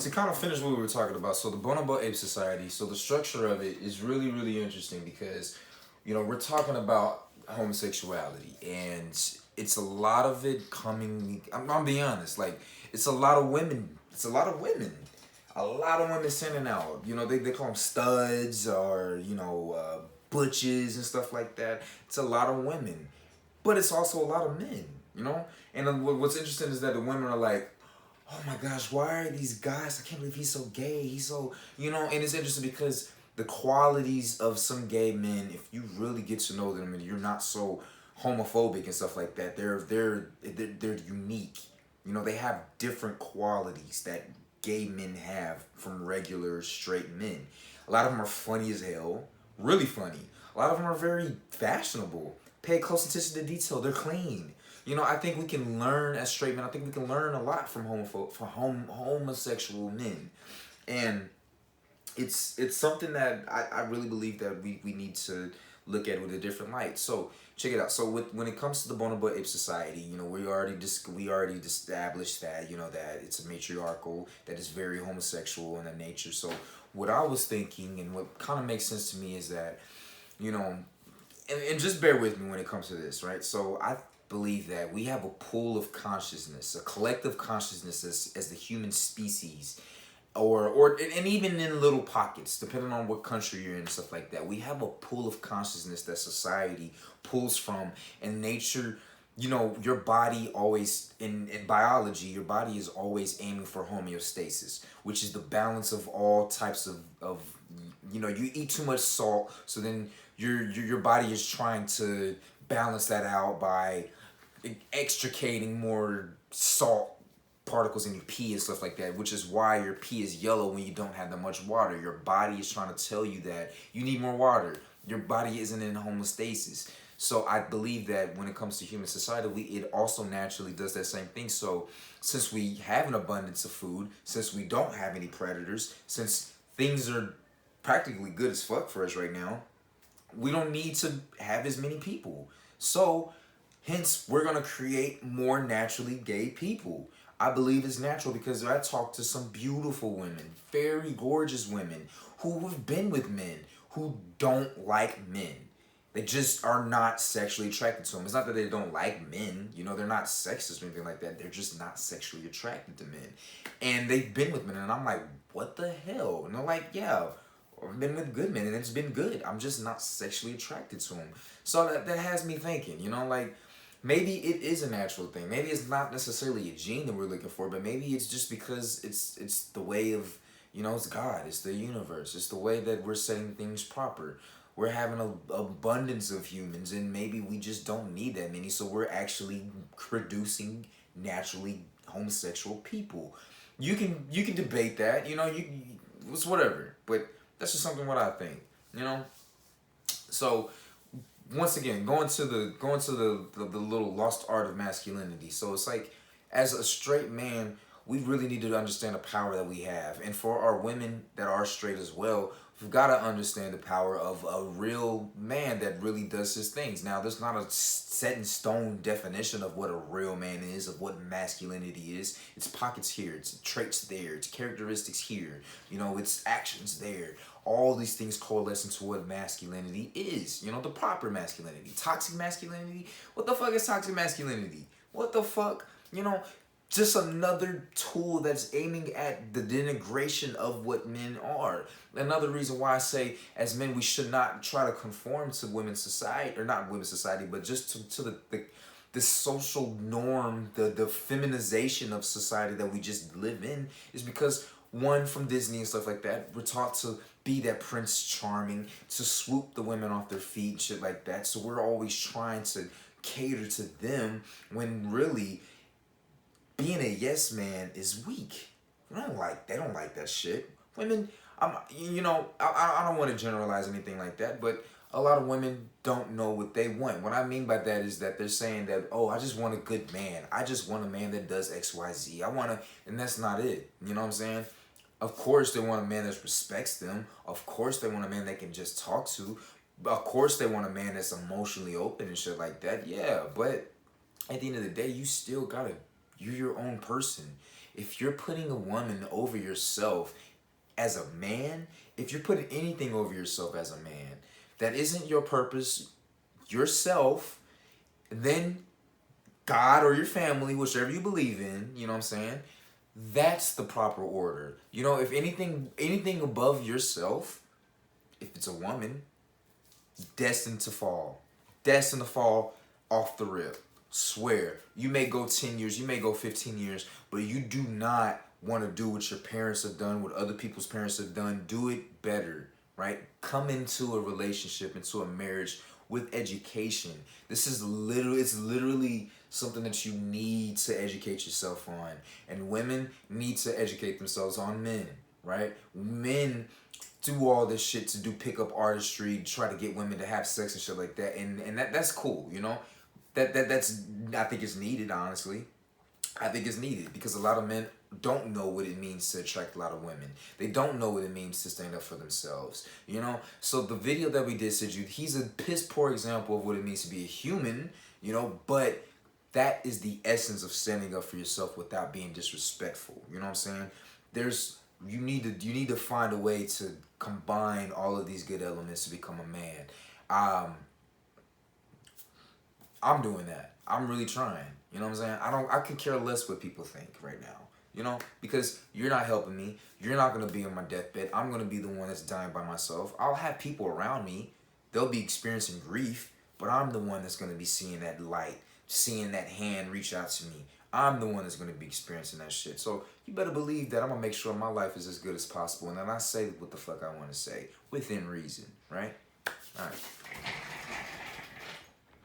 to kind of finish what we were talking about, so the Bonobo Ape Society, so the structure of it is really, really interesting because, we're talking about homosexuality and it's a lot of it coming, I'm being honest, like, it's a lot of women, a lot of women sending out, they call them studs or, butches and stuff like that. It's a lot of women, but it's also a lot of men, And then what's interesting is that the women are like, oh my gosh, why are these guys? I can't believe he's so gay. He's so, and it's interesting because the qualities of some gay men, if you really get to know them and you're not so homophobic and stuff like that, they're unique. They have different qualities that gay men have from regular straight men. A lot of them are funny as hell, really funny. A lot of them are very fashionable. Pay close attention to detail. They're clean. I think we can learn as straight men. I think we can learn a lot from homosexual men, and it's something that I really believe that we need to look at with a different light. So check it out. So when it comes to the Bonobo Ape Society, we already established that that it's a matriarchal, that is very homosexual in the nature. So what I was thinking and what kind of makes sense to me is that and just bear with me when it comes to this, right? So I believe that we have a pool of consciousness, a collective consciousness as the human species, or and even in little pockets, depending on what country you're in and stuff like that. We have a pool of consciousness that society pulls from, and nature. Your body always in biology, your body is always aiming for homeostasis, which is the balance of all types of you eat too much salt, so then your body is trying to balance that out by extricating more salt particles in your pee and stuff like that, which is why your pee is yellow when you don't have that much water. Your body is trying to tell you that you need more water. Your body isn't in homeostasis. So I believe that when it comes to human society, it also naturally does that same thing. So since we have an abundance of food, since we don't have any predators, since things are practically good as fuck for us right now, we don't need to have as many people. So hence, we're going to create more naturally gay people. I believe it's natural because I talked to some beautiful women, very gorgeous women, who have been with men who don't like men. They just are not sexually attracted to them. It's not that they don't like men. They're not sexist or anything like that. They're just not sexually attracted to men. And they've been with men. And I'm like, what the hell? And they're like, yeah, I've been with good men and it's been good. I'm just not sexually attracted to them. So that has me thinking, like, maybe it is a natural thing. Maybe it's not necessarily a gene that we're looking for, but maybe it's just because it's the way of, it's God, it's the universe, it's the way that we're setting things proper. We're having an abundance of humans, and maybe we just don't need that many, so we're actually producing naturally homosexual people. You can debate that, it's whatever, but that's just something what I think, So once again, going to the little lost art of masculinity. So it's like, as a straight man, we really need to understand the power that we have. And for our women that are straight as well, we've got to understand the power of a real man that really does his things. Now, there's not a set in stone definition of what a real man is, of what masculinity is. It's pockets here, it's traits there, it's characteristics here, it's actions there. All these things coalesce into what masculinity is. The proper masculinity. Toxic masculinity? What the fuck is toxic masculinity? What the fuck? Just another tool that's aiming at the denigration of what men are. Another reason why I say, as men, we should not try to conform to women's society, or not women's society, but just to the social norm, the feminization of society that we just live in, is because, one, from Disney and stuff like that, we're taught to be that Prince Charming, to swoop the women off their feet, shit like that. So we're always trying to cater to them, when really being a yes man is weak. They don't like that shit. Women, I don't want to generalize anything like that, but a lot of women don't know what they want. What I mean by that is that they're saying that, oh, I just want a good man. I just want a man that does X, Y, Z. And that's not it. You know what I'm saying? Of course, they want a man that respects them. Of course, they want a man they can just talk to. Of course, they want a man that's emotionally open and shit like that. Yeah, but at the end of the day, you're your own person. If you're putting a woman over yourself as a man, if you're putting anything over yourself as a man that isn't your purpose, yourself, then God or your family, whichever you believe in, you know what I'm saying? That's the proper order. You know, if anything above yourself, if it's a woman, destined to fall. Destined to fall off the rip. Swear. You may go 10 years, you may go 15 years, but you do not want to do what your parents have done, what other people's parents have done. Do it better, right? Come into a relationship, into a marriage with education. It's literally something that you need to educate yourself on. And women need to educate themselves on men, right? Men do all this shit to do pickup artistry, try to get women to have sex and shit like that, and that's cool, you know. That's I think it's needed, honestly. I think it's needed because a lot of men don't know what it means to attract a lot of women. They don't know what it means to stand up for themselves, you know. So the video that we did said he's a piss poor example of what it means to be a human, you know. But that is the essence of standing up for yourself without being disrespectful. You know what I'm saying? You need to find a way to combine all of these good elements to become a man. I'm doing that. I'm really trying. You know what I'm saying? I could care less what people think right now. You know? Because you're not helping me. You're not gonna be on my deathbed. I'm gonna be the one that's dying by myself. I'll have people around me. They'll be experiencing grief, but I'm the one that's gonna be seeing that light, seeing that hand reach out to me. I'm the one that's gonna be experiencing that shit. So you better believe that I'm gonna make sure my life is as good as possible, and then I say what the fuck I want to say within reason, right? All right.